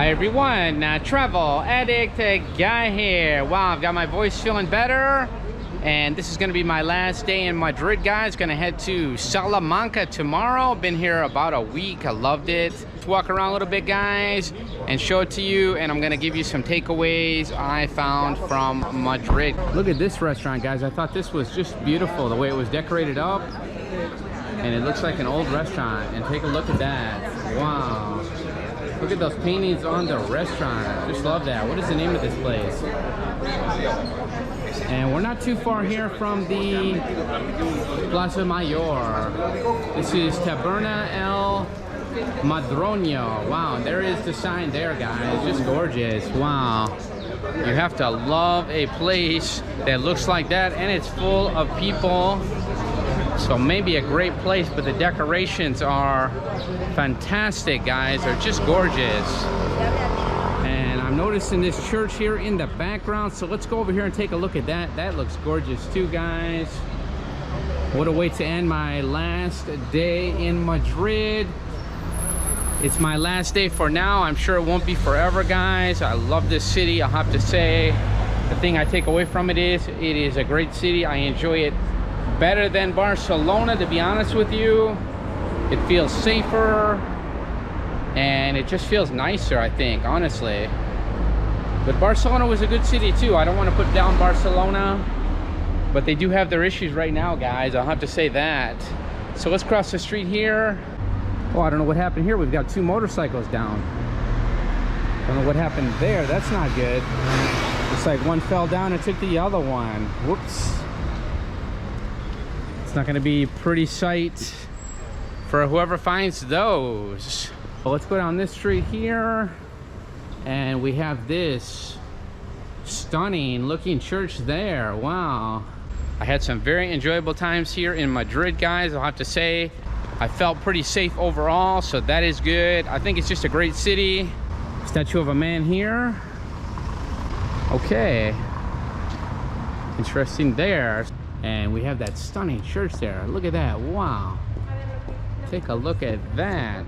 Hi everyone, travel addict guy here. Wow, I've got my voice feeling better, and this is going to be my last day in Madrid, guys. Going to head to Salamanca tomorrow. Been here about a week. I loved it. Let's walk around a little bit, guys, and show it to you, and I'm going to give you some takeaways I found from Madrid. Look at this restaurant, guys. I thought this was just beautiful, the way it was decorated up, and it looks like an old restaurant. And take a look at that. Wow. Look at those paintings on the restaurant. Just love that. What is the name of this place? And we're not too far here from the Plaza Mayor. This is Taberna El Madronio. Wow, there is the sign there, guys. Just gorgeous. Wow. You have to love a place that looks like that, and it's full of people. So maybe a great place, but the decorations are fantastic, guys. They're just gorgeous. And I'm noticing this church here in the background, so let's go over here and take a look at that. That looks gorgeous too, guys. What a way to end my last day in Madrid. It's my last day for now. I'm sure it won't be forever, guys. I love this city, I'll have to say. The thing I take away from it is a great city. I enjoy it better than Barcelona, to be honest with you. It feels safer and it just feels nicer, I think, honestly. But Barcelona was a good city too. I don't want to put down Barcelona, but they do have their issues right now, guys. I'll have to say that. So let's cross the street here. Oh, I don't know what happened here. We've got two motorcycles down. Don't know what happened there. That's not good. It's like one fell down and took the other one. Whoops. It's not going to be a pretty sight for whoever finds those. Well, let's go down this street here, and we have this stunning looking church there. Wow. I had some very enjoyable times here in Madrid, guys. I'll have to say I felt pretty safe overall, so that is good. I think it's just a great city. Statue of a man here. Okay, interesting there. And we have that stunning church there. Look at that. Wow. Take a look at that.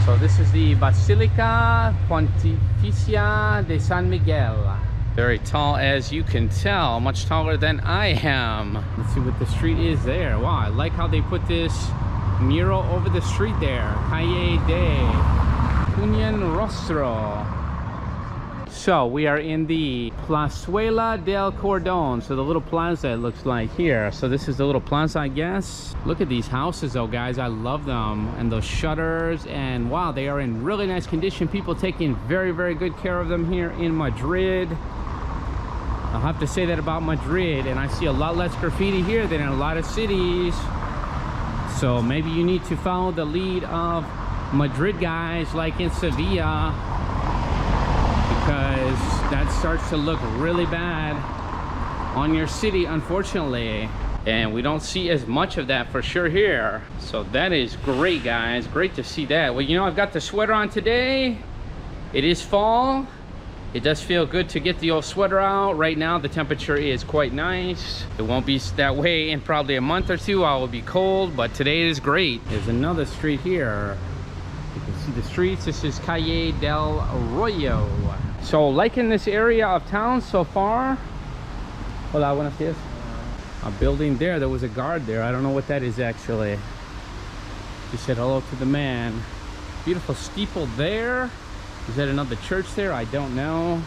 So this is the Basilica Pontificia de San Miguel. Very tall, as you can tell. Much taller than I am. Let's see what the street is there. Wow, I like how they put this mural over the street there. Calle de Union Rostro. So we are in the Plazuela Del Cordon, so the little plaza it looks like here. So this is the little plaza, I guess. Look at these houses though, guys. I love them, and those shutters, and wow, they are in really nice condition. People taking very, very good care of them here in Madrid. I'll have to say that about Madrid, and I see a lot less graffiti here than in a lot of cities. So maybe you need to follow the lead of Madrid guys, like in Sevilla, because that starts to look really bad on your city, unfortunately. And we don't see as much of that for sure here. So that is great, guys. Great to see that. Well, you know, I've got the sweater on today. It is fall. It does feel good to get the old sweater out. Right now, the temperature is quite nice. It won't be that way in probably a month or two. I will be cold, but today is great. There's another street here. You can see the streets. This is Calle del Arroyo. So liking this area of town so far. Hola, buenos días. A building there. There was a guard there. I don't know what that is actually. Just said hello to the man. Beautiful steeple there. Is that another church there? I don't know.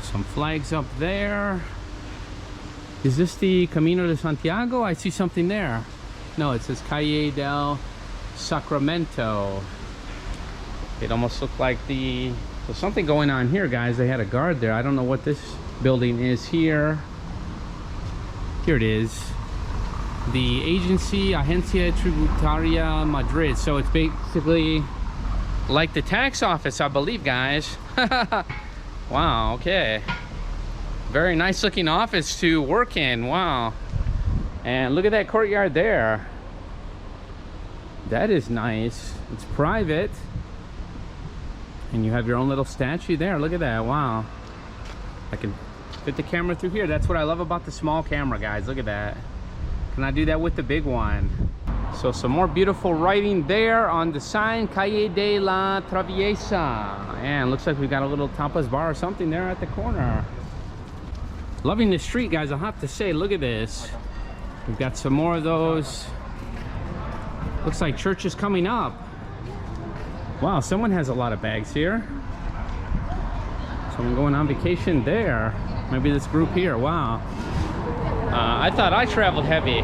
Some flags up there. Is this the Camino de Santiago? I see something there. No, it says Calle del Sacramento. It almost looked like there's something going on here, guys. They had a guard there. I don't know what this building is here. Here it is. The Agencia Tributaria Madrid. So it's basically like the tax office, I believe, guys. Wow, okay. Very nice looking office to work in. Wow. And look at that courtyard there. That is nice. It's private. And you have your own little statue there. Look at that. Wow. I can fit the camera through here. That's what I love about the small camera, guys. Look at that. Can I do that with the big one? So some more beautiful writing there on the sign, Calle de la Traviesa. And looks like we got a little tapas bar or something there at the corner. Loving the street, guys, I'll have to say. Look at this. We've got some more of those. Looks like church is coming up. Wow, someone has a lot of bags here. Someone going on vacation there. Maybe this group here. Wow. I thought I traveled heavy.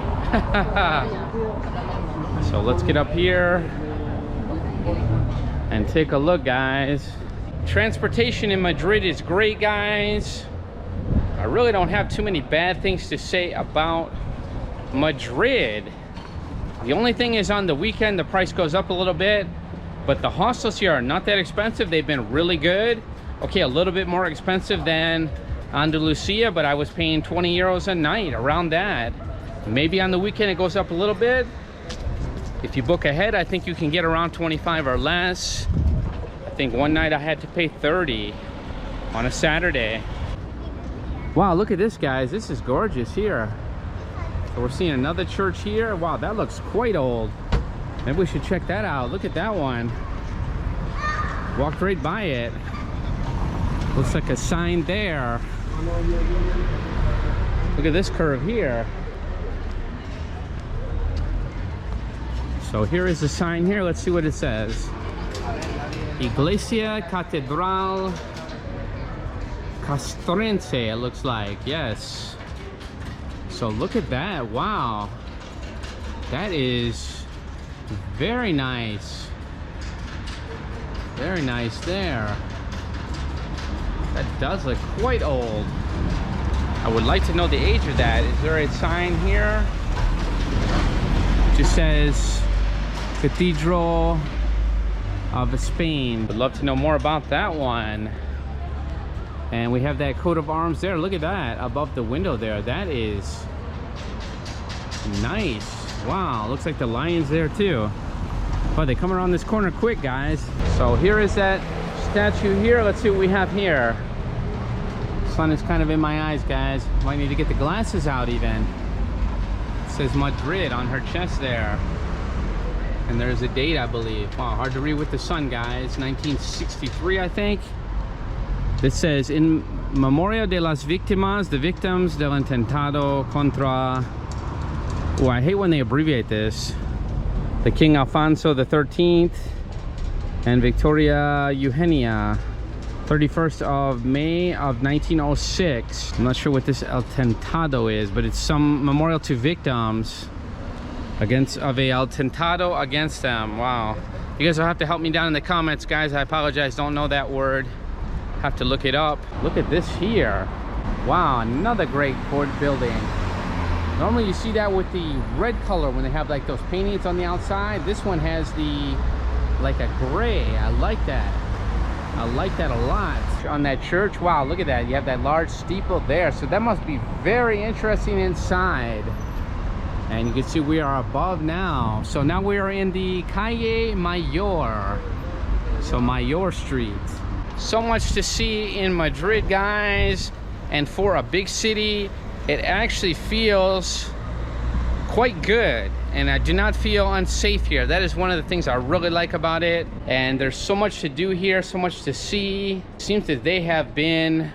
So let's get up here and take a look, guys. Transportation in Madrid is great, guys. I really don't have too many bad things to say about Madrid. The only thing is on the weekend the price goes up a little bit, but the hostels here are not that expensive. They've been really good. Okay, a little bit more expensive than Andalusia, but I was paying 20 euros a night, around that. Maybe on the weekend it goes up a little bit. If you book ahead, I think you can get around 25 or less. I think one night I had to pay 30 on a Saturday. Wow, look at this, guys. This is gorgeous here. So we're seeing another church here. Wow, that looks quite old. Maybe we should check that out. Look at that one. Walked right by it. Looks like a sign there. Look at this curve here. So here is the sign here. Let's see what it says. Iglesia Catedral Castrense, it looks like. Yes. So look at that. Wow. That is very nice. Very nice there. That does look quite old. I would like to know the age of that. Is there a sign here? It just says Cathedral of Spain. Would love to know more about that one. And we have that coat of arms there. Look at that above the window there. That is nice. Wow, looks like the lion's there too. Oh, they come around this corner quick, guys. So here is that statue here. Let's see what we have here. Sun is kind of in my eyes, guys. Might need to get the glasses out even. It says Madrid on her chest there. And there's a date, I believe. Wow, hard to read with the sun, guys. 1963, I think. This says, in memoria de las víctimas, the victims del intentado contra... Oh, I hate when they abbreviate this. The King Alfonso the 13th and Victoria Eugenia, 31st of May of 1906. I'm not sure what this El Tentado is, but it's some memorial to victims against of a El Tentado against them. Wow. You guys will have to help me down in the comments, guys. I apologize, don't know that word. Have to look it up. Look at this here. Wow, another great port building. Normally you see that with the red color when they have like those paintings on the outside. This one has the like a gray. I like that. I like that a lot. On that church, wow, look at that. You have that large steeple there. So that must be very interesting inside. And you can see we are above now. So now we are in the Calle Mayor. So Mayor Street. So much to see in Madrid, guys. And for a big city, it actually feels quite good. And I do not feel unsafe here. That is one of the things I really like about it. And there's so much to do here, so much to see. It seems that they have been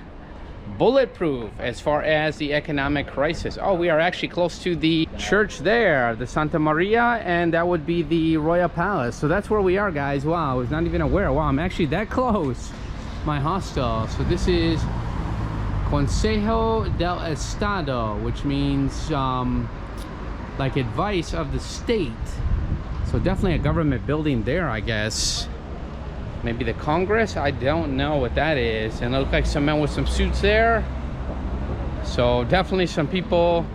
bulletproof as far as the economic crisis. Oh, we are actually close to the church there, the Santa Maria, and that would be the Royal Palace. So that's where we are, guys. Wow, I was not even aware. Wow, I'm actually that close. My hostel. So this is Consejo del Estado, which means like advice of the state. So definitely a government building there, I guess. Maybe the Congress? I don't know what that is. And it looked like some men with some suits there. So definitely some people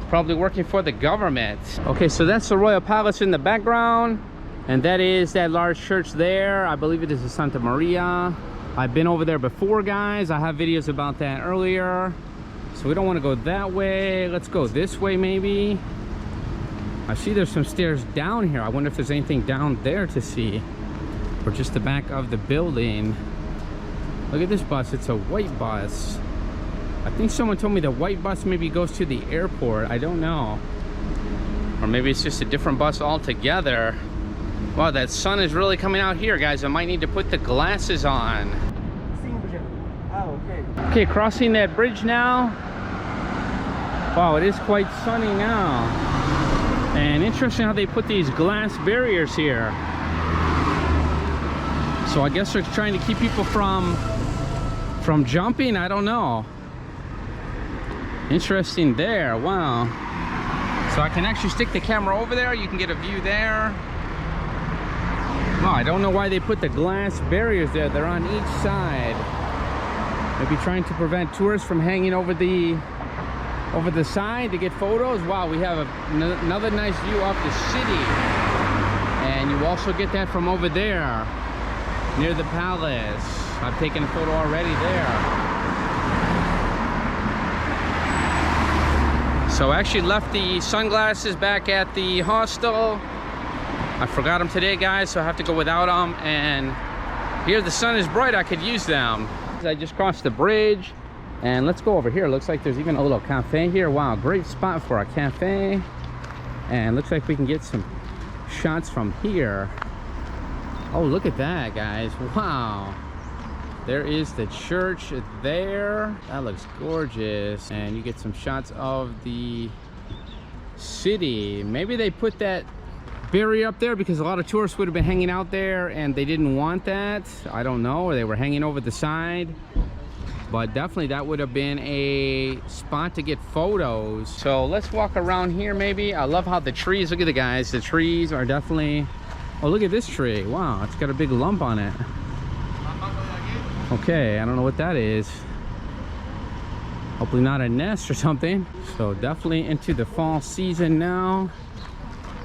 probably working for the government. Okay, so that's the Royal Palace in the background. And that is that large church there. I believe it is the Santa Maria. I've been over there before, guys. I have videos about that earlier. So we don't want to go that way. Let's go this way, maybe. I see there's some stairs down here. I wonder if there's anything down there to see. Or just the back of the building. Look at this bus. It's a white bus. I think someone told me the white bus maybe goes to the airport. I don't know. Or maybe it's just a different bus altogether. Wow, that sun is really coming out here, guys. I might need to put the glasses on. Okay, crossing that bridge now. Wow, it is quite sunny now. And interesting how they put these glass barriers here. So I guess they're trying to keep people from jumping. I don't know. Interesting there. Wow. So I can actually stick the camera over there. You can get a view there. Wow, I don't know why they put the glass barriers there. They're on each side. Maybe trying to prevent tourists from hanging over the side to get photos. Wow, we have another nice view of the city. And you also get that from over there, near the palace. I've taken a photo already there. So I actually left the sunglasses back at the hostel. I forgot them today, guys, so I have to go without them. And here the sun is bright, I could use them. I just crossed the bridge, and let's go over here. Looks like there's even a little cafe here. Wow, great spot for a cafe. And looks like we can get some shots from here. Oh, look at that, guys. Wow. There is the church there. That looks gorgeous. And you get some shots of the city. Maybe they put that barrier up there because a lot of tourists would have been hanging out there and they didn't want that. I don't know, or they were hanging over the side. But definitely that would have been a spot to get photos. So let's walk around here maybe. I love how the trees, look at the guys, the trees are definitely, oh, look at this tree. Wow, it's got a big lump on it. Okay, I don't know what that is. Hopefully not a nest or something. So definitely into the fall season now.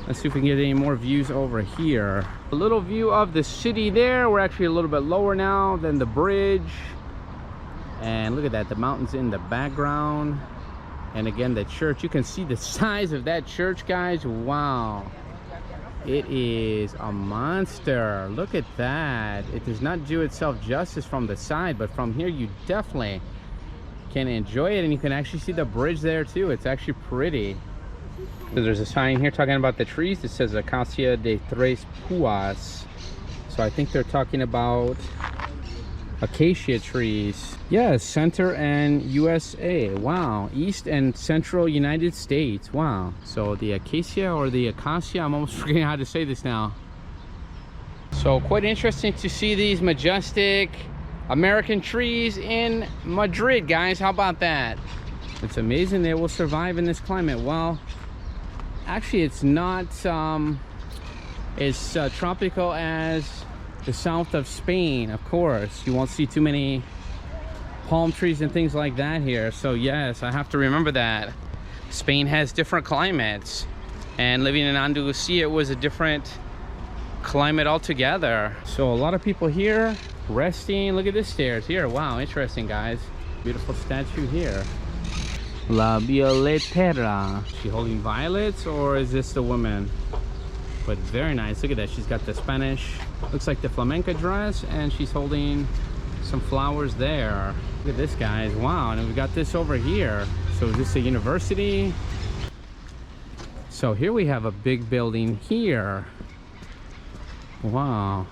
Let's see if we can get any more views over here. A little view of the city there. We're actually a little bit lower now than the bridge. And look at that, the mountains in the background. And again, the church. You can see the size of that church, guys. Wow. It is a monster. Look at that. It does not do itself justice from the side, but from here you definitely can enjoy it. And you can actually see the bridge there too. It's actually pretty. So there's a sign here talking about the trees. It says Acacia de Tres Puas. So I think they're talking about acacia trees. Yes, Center and USA. Wow, East and Central United States. Wow. So the acacia or the acacia, I'm almost forgetting how to say this now. So quite interesting to see these majestic American trees in Madrid, guys. How about that? It's amazing they will survive in this climate. Well, actually it's not as tropical as the south of Spain. Of course, you won't see too many palm trees and things like that here. So yes, I have to remember that Spain has different climates, and living in Andalusia, it was a different climate altogether. So a lot of people here resting. Look at this stairs here. Wow, interesting, guys. Beautiful statue here. La Violetera. Is she holding violets, or is this the woman? But very nice. Look at that. She's got the Spanish, looks like the flamenco dress, and she's holding some flowers there. Look at this, guys. Wow. And we've got this over here. So is this a university? So here we have a big building here. Wow.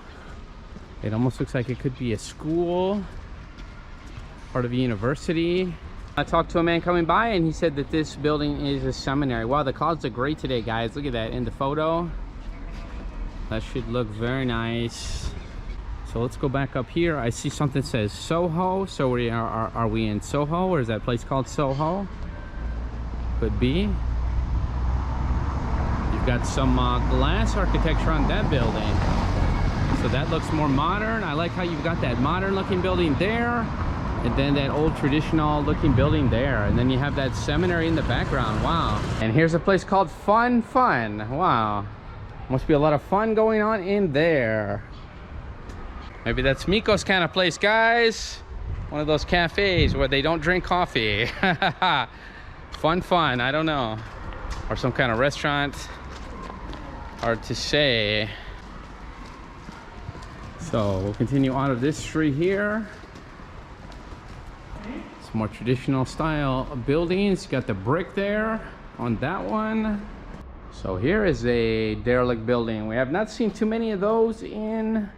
It almost looks like it could be a school, part of a university. I talked to a man coming by and he said that this building is a seminary. Wow, the clouds are great today, guys. Look at that in the photo. That should look very nice. So let's go back up here. I see something that says Soho. So are we in Soho, or is that place called Soho? Could be. You've got some glass architecture on that building. So that looks more modern. I like how you've got that modern looking building there, and then that old traditional looking building there, and then you have that seminary in the background. Wow. And here's a place called Fun. Wow, must be a lot of fun going on in there. Maybe that's Miko's kind of place, guys. One of those cafes where they don't drink coffee. Fun, I don't know. Or some kind of restaurant, hard to say. So we'll continue on of this street here. Some more traditional style buildings. Got the brick there on that one. So here is a derelict building. We have not seen too many of those in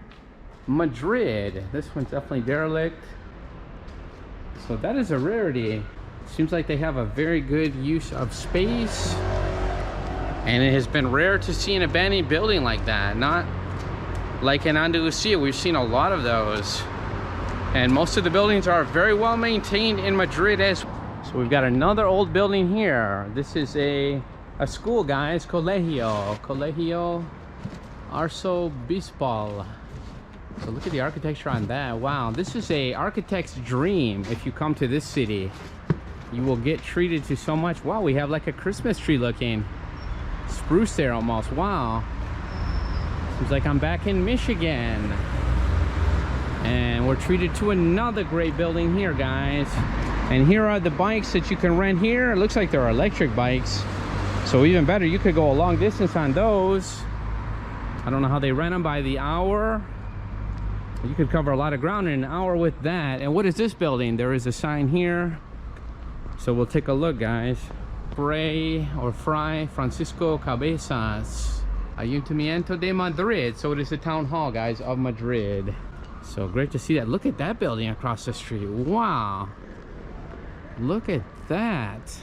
Madrid. This one's definitely derelict. So that is a rarity. Seems like they have a very good use of space. And it has been rare to see an abandoned building like that. Not like in Andalusia, we've seen a lot of those. And most of the buildings are very well maintained in Madrid as well. So we've got another old building here. This is a school, guys. Colegio Arzobispal. So look at the architecture on that. Wow, this is a architect's dream. If you come to this city, you will get treated to so much. Wow, we have like a Christmas tree looking spruce there almost. Wow, seems like I'm back in Michigan. And we're treated to another great building here, guys. And here are the bikes that you can rent here. It looks like they're electric bikes, so even better, you could go a long distance on those. I don't know how they rent them, by the hour. You could cover a lot of ground in an hour with that. And what is this building? There is a sign here, so we'll take a look, guys. Fray Francisco Cabezas, Ayuntamiento de Madrid. So it is the town hall, guys, of Madrid. So great to see that. Look at that building across the street. Wow, look at that.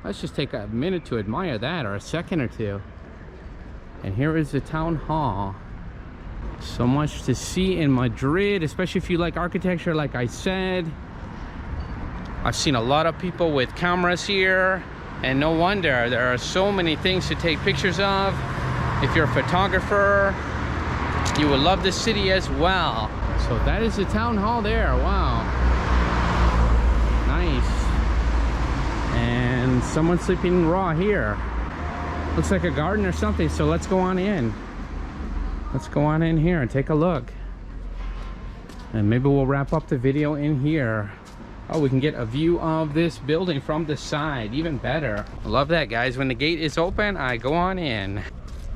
Let's just take a minute to admire that, or a second or two. And here is the town hall. So much to see in Madrid, especially if you like architecture, like I said. I've seen a lot of people with cameras here, and no wonder. There are so many things to take pictures of. If you're a photographer, you will love this city as well. So that is the town hall there. Wow, nice. And someone's sleeping raw here. Looks like a garden or something. So let's go on in. Let's go on in here and take a look. And maybe we'll wrap up the video in here. Oh, we can get a view of this building from the side. Even better. I love that, guys. When the gate is open, I go on in.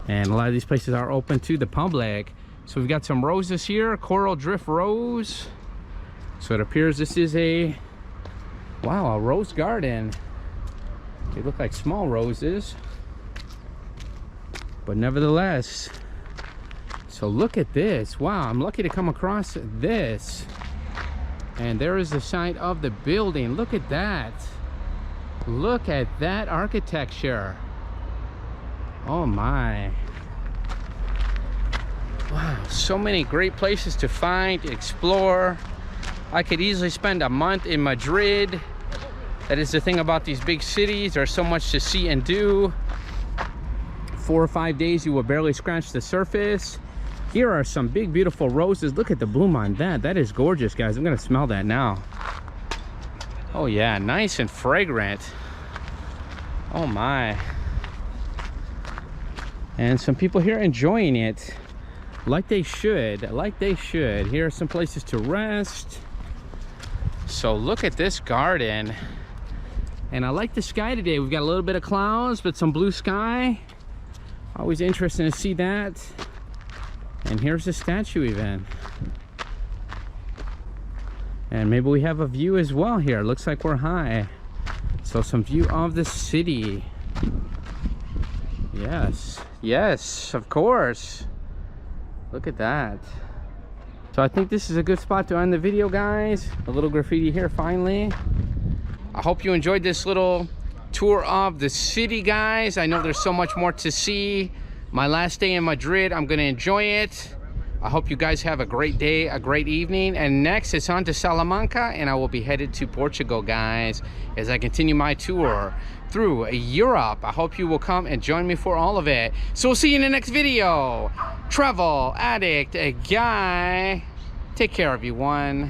And a lot of these places are open to the public. So we've got some roses here, coral drift rose. So it appears this is a, wow, a rose garden. They look like small roses, but nevertheless. So look at this. Wow, I'm lucky to come across this. And there is the site of the building. Look at that. Look at that architecture. Oh my. Wow, so many great places to find, explore. I could easily spend a month in Madrid. That is the thing about these big cities. There's so much to see and do. 4 or 5 days, you will barely scratch the surface. Here are some big, beautiful roses. Look at the bloom on that. That is gorgeous, guys. I'm gonna smell that now. Oh yeah, nice and fragrant. Oh my. And some people here enjoying it. Like they should, like they should. Here are some places to rest. So look at this garden. And I like the sky today. We've got a little bit of clouds, but some blue sky. Always interesting to see that. And here's the statue even. And maybe we have a view as well here. Looks like we're high. So some view of the city. Yes, yes, of course. Look at that. So I think this is a good spot to end the video, guys. A little graffiti here finally. I hope you enjoyed this little tour of the city, guys. I know there's so much more to see. My last day in Madrid, I'm gonna enjoy it. I hope you guys have a great day, a great evening. And next it's on to Salamanca, and I will be headed to Portugal, guys, as I continue my tour through Europe. I hope you will come and join me for all of it. So we'll see you in the next video. Travel addict guy. Take care, everyone.